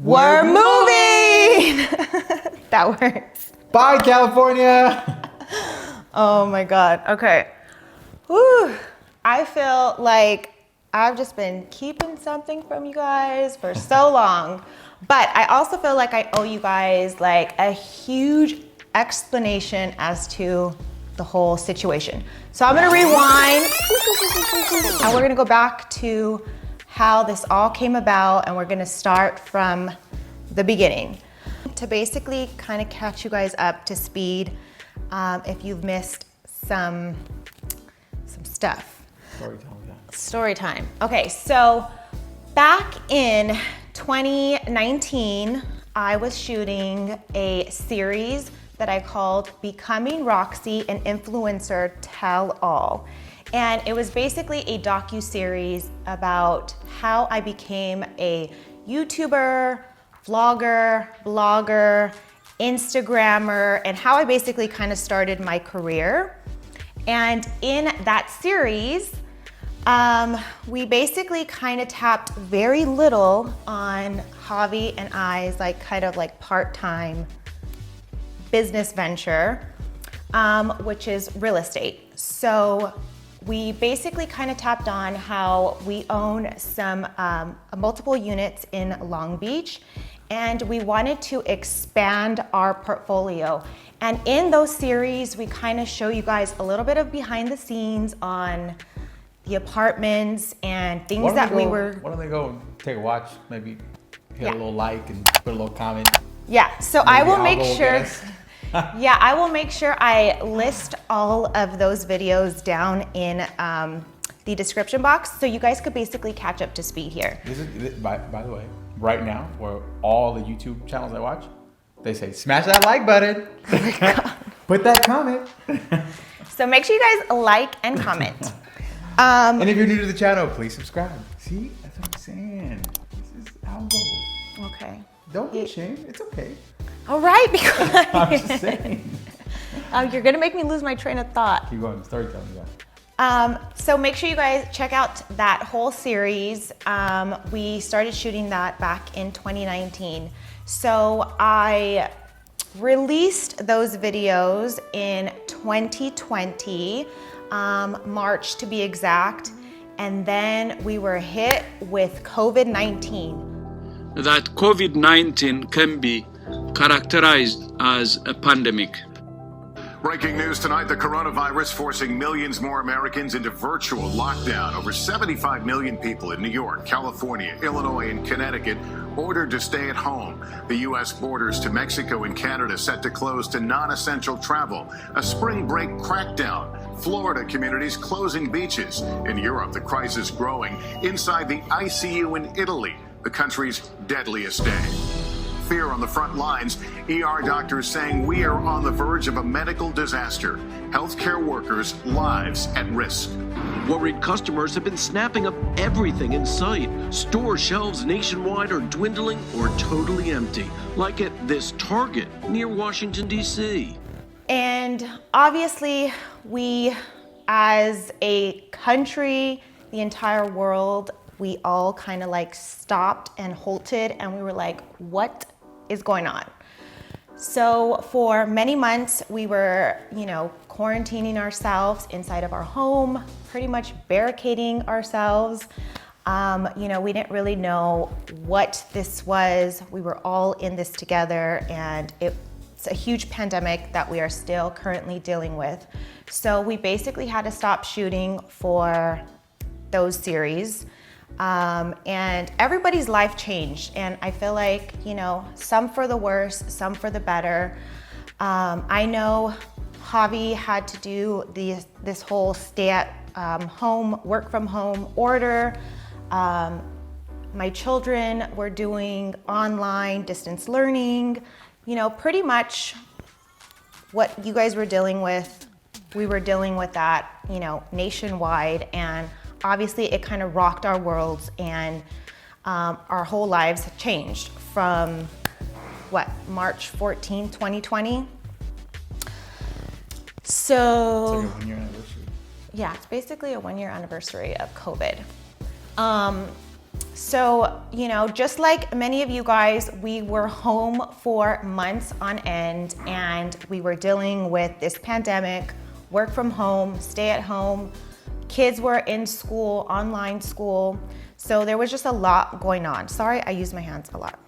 We're moving! That works. Bye, California! Oh my God, okay. Whew. I feel like I've just been keeping something from you guys for so long. But I also feel like I owe you guys like a huge explanation as to the whole situation. So I'm gonna rewind and we're gonna go back to how this all came about, and we're gonna start from the beginning to basically kind of catch you guys up to speed if you've missed some stuff. Story time. Okay, so back in 2019, I was shooting a series that I called Becoming Roxy, an Influencer Tell-All. And it was basically a docu-series about how I became a YouTuber, vlogger, blogger, Instagrammer, and how I basically kind of started my career. And in that series, we basically kind of tapped very little on Javi and I's like kind of like part-time business venture, which is real estate. So we basically kind of tapped on how we own some multiple units in Long Beach, and we wanted to expand our portfolio. And in those series, we kind of show you guys a little bit of behind the scenes on the apartments and things that we were. Why don't they go and take a watch, maybe hit a little like and put a little comment. Yeah, so Maybe I will I'll make go sure. get us. Yeah, I will make sure I list all of those videos down in the description box, so you guys could basically catch up to speed here. This is, by the way, right now, where all the YouTube channels I watch, they say, smash that like button. Oh my God. Put that comment. So make sure you guys like and comment. And if you're new to the channel, please subscribe. See, that's what I'm saying. This is how it goes. Okay. Don't be ashamed. It's okay. All right, because I'm just saying. You're gonna make me lose my train of thought. Keep going. Storytelling, yeah. So make sure you guys check out that whole series. We started shooting that back in 2019. So I released those videos in 2020, March to be exact. And then we were hit with COVID-19. That COVID-19 can be characterized as a pandemic. Breaking news tonight, the coronavirus forcing millions more Americans into virtual lockdown. Over 75 million people in New York, California, Illinois, and Connecticut ordered to stay at home. The U.S. borders to Mexico and Canada set to close to non-essential travel. A spring break crackdown. Florida communities closing beaches. In Europe, the crisis growing. Inside the ICU in Italy, the country's deadliest day. Fear on the front lines. ER doctors saying we are on the verge of a medical disaster. Healthcare workers' lives at risk. Worried customers have been snapping up everything in sight. Store shelves nationwide are dwindling or totally empty, like at this Target near Washington, D.C. And obviously, we as a country, the entire world, we all kind of like stopped and halted, and we were like, what is going on? So for many months, we were, quarantining ourselves inside of our home, pretty much barricading ourselves. We didn't really know what this was. We were all in this together, and it's a huge pandemic that we are still currently dealing with. So we basically had to stop shooting for those series. And everybody's life changed, and I feel like, some for the worse, some for the better. I know Javi had to do this whole stay at home, work from home order. My children were doing online distance learning, pretty much what you guys were dealing with, we were dealing with that, nationwide. And obviously it kind of rocked our worlds, and our whole lives have changed from March 14, 2020. So It's like a 1-year anniversary. yeah, it's basically a 1-year anniversary of COVID. So, just like many of you guys, we were home for months on end, and we were dealing with this pandemic, work from home, stay at home. Kids were in school, online school. So there was just a lot going on. Sorry, I use my hands a lot.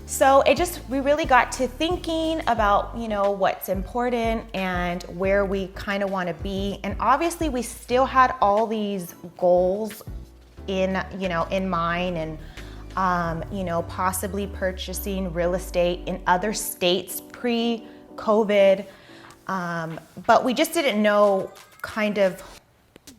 So we really got to thinking about, what's important and where we kind of want to be. And obviously we still had all these goals in mind, and, possibly purchasing real estate in other states pre-COVID. But we just didn't know kind of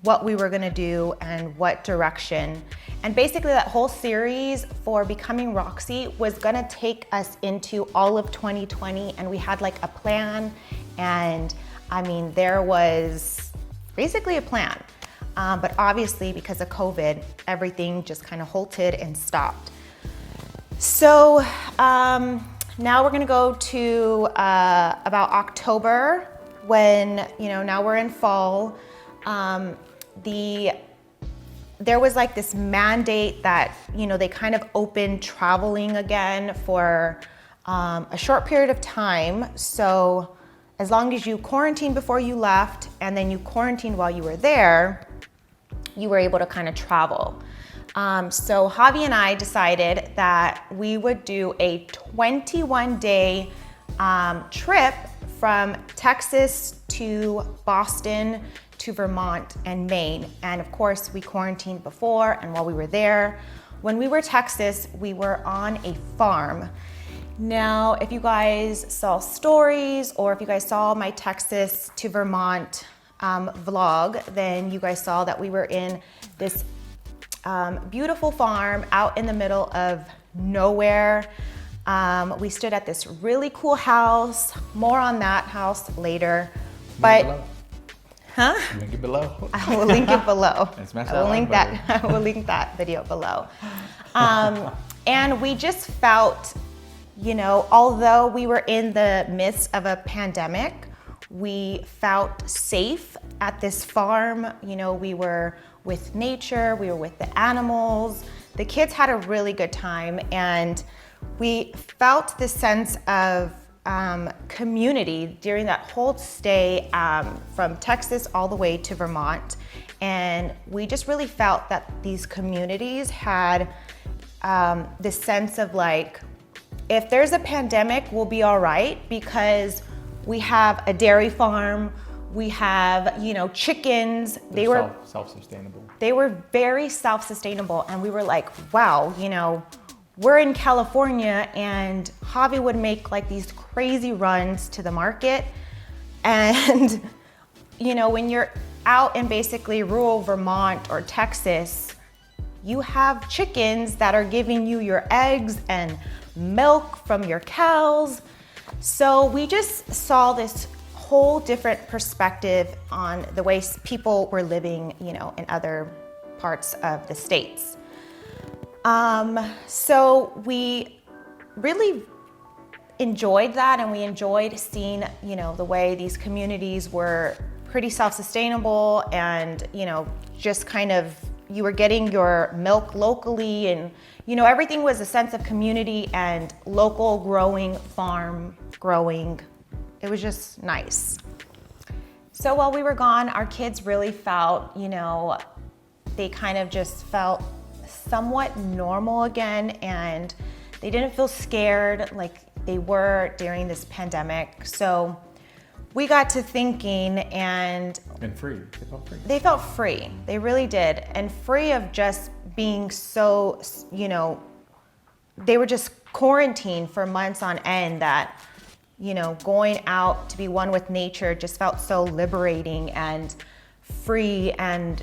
what we were gonna do and what direction. And basically that whole series for Becoming Roxy was gonna take us into all of 2020, and we had like a plan, and there was basically a plan. But obviously because of COVID, everything just kind of halted and stopped. So now we're gonna go to about October, when, now we're in fall. There was like this mandate that, they kind of opened traveling again for a short period of time. So as long as you quarantined before you left, and then you quarantined while you were there, you were able to kind of travel. So Javi and I decided that we would do a 21-day trip from Texas to Boston to Vermont and Maine. And of course, we quarantined before and while we were there. When we were in Texas, we were on a farm. Now, if you guys saw stories, or if you guys saw my Texas to Vermont vlog, then you guys saw that we were in this beautiful farm out in the middle of nowhere. We stood at this really cool house. More on that house later. But Link it below. I will link it below. I will link that video below. And we just felt, although we were in the midst of a pandemic, we felt safe at this farm. We were with nature, we were with the animals. The kids had a really good time, and we felt this sense of community during that whole stay, from Texas all the way to Vermont. And we just really felt that these communities had this sense of like, if there's a pandemic, we'll be all right, because we have a dairy farm, we have, chickens. They were self-sustainable. They were very self-sustainable, and we were like, wow, we're in California, and Javi would make like these crazy runs to the market. And, when you're out in basically rural Vermont or Texas, you have chickens that are giving you your eggs and milk from your cows. So we just saw this whole different perspective on the way people were living, in other parts of the states. So we really enjoyed that, and we enjoyed seeing, the way these communities were pretty self-sustainable, and, just kind of, you were getting your milk locally, and, everything was a sense of community and local growing, farm growing. It was just nice. So while we were gone, our kids really felt, they kind of just felt somewhat normal again, and they didn't feel scared like they were during this pandemic. So we got to thinking, and free. They felt free. They felt free. They really did. And free of just being so, they were just quarantined for months on end, that, going out to be one with nature just felt so liberating and free, and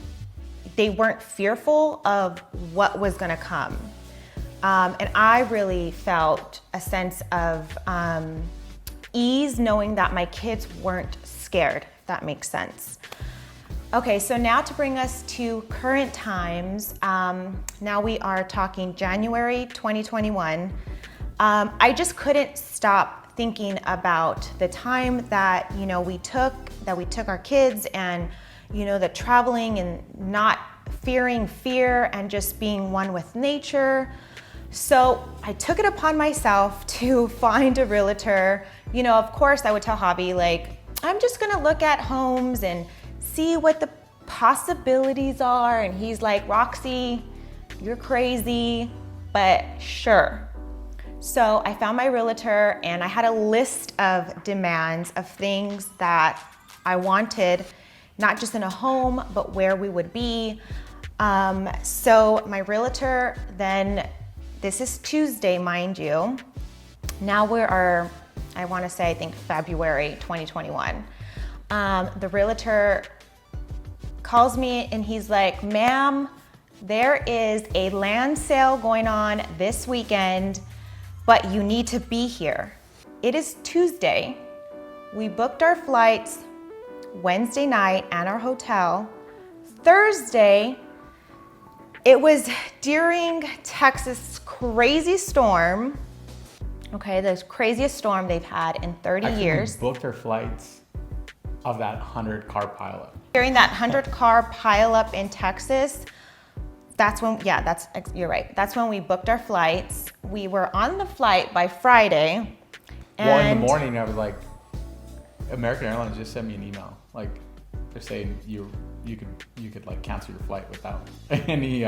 they weren't fearful of what was gonna come. And I really felt a sense of ease knowing that my kids weren't scared, if that makes sense. Okay, so now to bring us to current times, now we are talking January 2021. I just couldn't stop thinking about the time that, we took our kids, and, the traveling and not fearing fear and just being one with nature. So I took it upon myself to find a realtor. You know, of course I would tell Javi, like, I'm just gonna look at homes and see what the possibilities are. And he's like, Roxy, you're crazy, but sure. So I found my realtor and I had a list of demands of things that I wanted, not just in a home, but where we would be. So my realtor then, this is Tuesday, mind you. Now I wanna say, I think February 2021. The realtor calls me and he's like, ma'am, there is a land sale going on this weekend, but you need to be here. It is Tuesday. We booked our flights Wednesday night and our hotel. Thursday, it was during Texas' crazy storm. Okay, the craziest storm they've had in 30 years. We booked our flights of that 100-car pileup. During that 100-car pileup in Texas, that's when, you're right. That's when we booked our flights. We were on the flight by Friday. Well, in the morning, I was like, American Airlines just sent me an email. Like, they're saying you could like cancel your flight without any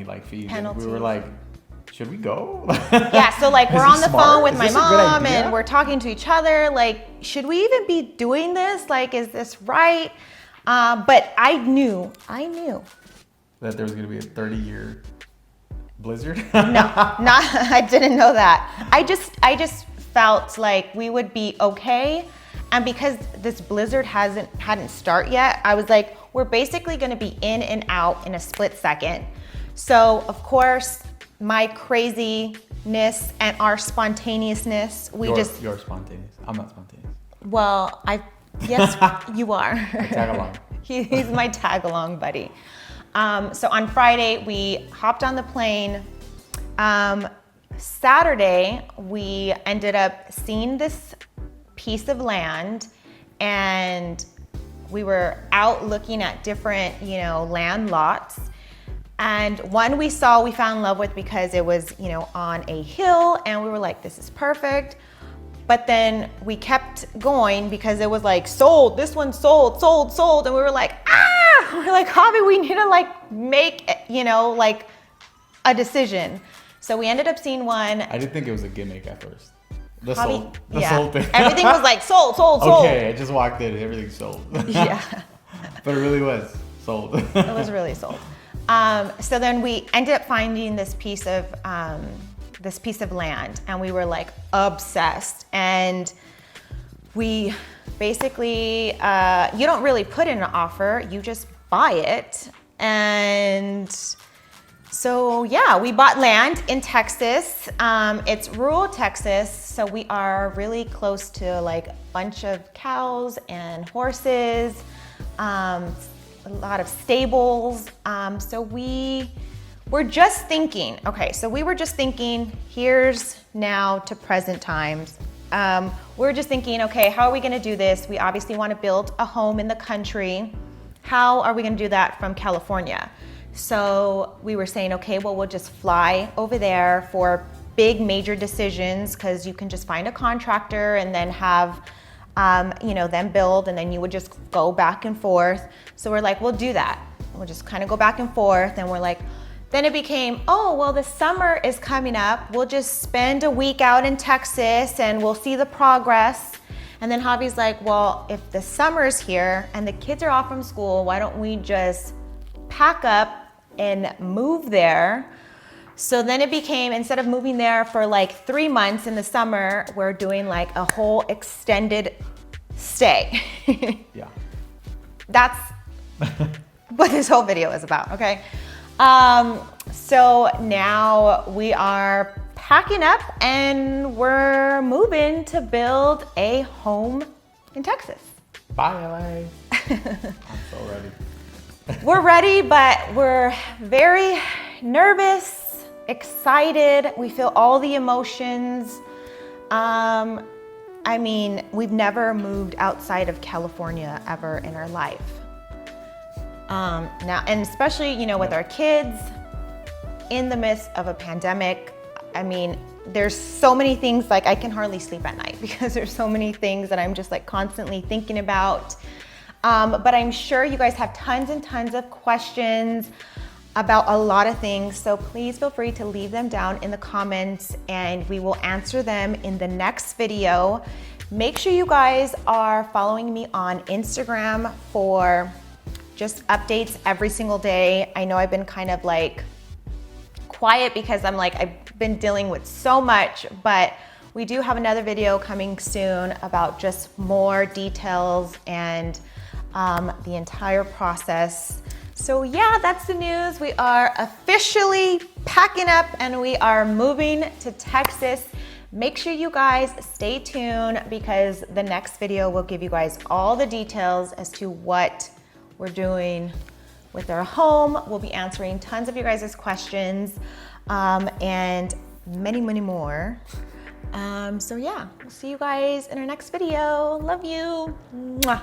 like fees. Penalties. And we were like, should we go? Yeah, so like we're on the phone with my Is this a good mom idea? and we're talking to each other. Like, should we even be doing this? Like, is this right? But I knew That there was gonna be a 30-year blizzard? I didn't know that. I just felt like we would be okay. And because this blizzard hadn't started yet, I was like, we're basically gonna be in and out in a split second. So of course, my craziness and our spontaneousness, You're spontaneous. I'm not spontaneous. Well, yes, you are. Tag along. He's my tag along buddy. So on Friday, we hopped on the plane. Saturday, we ended up seeing this piece of land and we were out looking at different, land lots. And one we fell in love with because it was, on a hill and we were like, this is perfect. But then we kept going because it was like, sold, this one sold. And we were like, we're like, Javi, we need to like make, a decision. So we ended up seeing one. I did think it was a gimmick at first. The Javi, sold thing. Everything was like sold. Okay, I just walked in and everything's sold. Yeah. But it really was sold. It was really sold. So then we ended up finding this piece of land and we were like obsessed. And we basically, you don't really put in an offer, you just buy it. And so yeah, we bought land in Texas. It's rural Texas, so we are really close to like a bunch of cows and horses, a lot of stables. So we were just thinking, here's now to present times. We're just thinking, okay, how are we gonna do this? We obviously wanna build a home in the country. How are we gonna do that from California? So we were saying, okay, well, we'll just fly over there for big major decisions because you can just find a contractor and then have, them build and then you would just go back and forth. So we're like, we'll do that. We'll just kind of go back and forth. And we're like, then it became, oh, well, the summer is coming up. We'll just spend a week out in Texas and we'll see the progress. And then Javi's like, well, if the summer's here and the kids are off from school, why don't we just pack up and move there? So then it became, instead of moving there for like 3 months in the summer, we're doing like a whole extended stay. Yeah. That's what this whole video is about, okay? So now we are packing up and we're moving to build a home in Texas. Bye, LA. I'm so ready. We're ready, but we're very nervous, excited. We feel all the emotions. We've never moved outside of California ever in our life. Now, and especially, you know, with our kids in the midst of a pandemic, I mean, there's so many things, like I can hardly sleep at night because there's so many things that I'm just like constantly thinking about. But I'm sure you guys have tons and tons of questions about a lot of things. So please feel free to leave them down in the comments and we will answer them in the next video. Make sure you guys are following me on Instagram for just updates every single day. I know I've been kind of like quiet because I'm like, I've been dealing with so much, but we do have another video coming soon about just more details and the entire process. So yeah, that's the news. We are officially packing up and we are moving to Texas. Make sure you guys stay tuned because the next video will give you guys all the details as to what we're doing with our home. We'll be answering tons of you guys' questions and many, many more. So yeah, we'll see you guys in our next video. Love you. Mwah.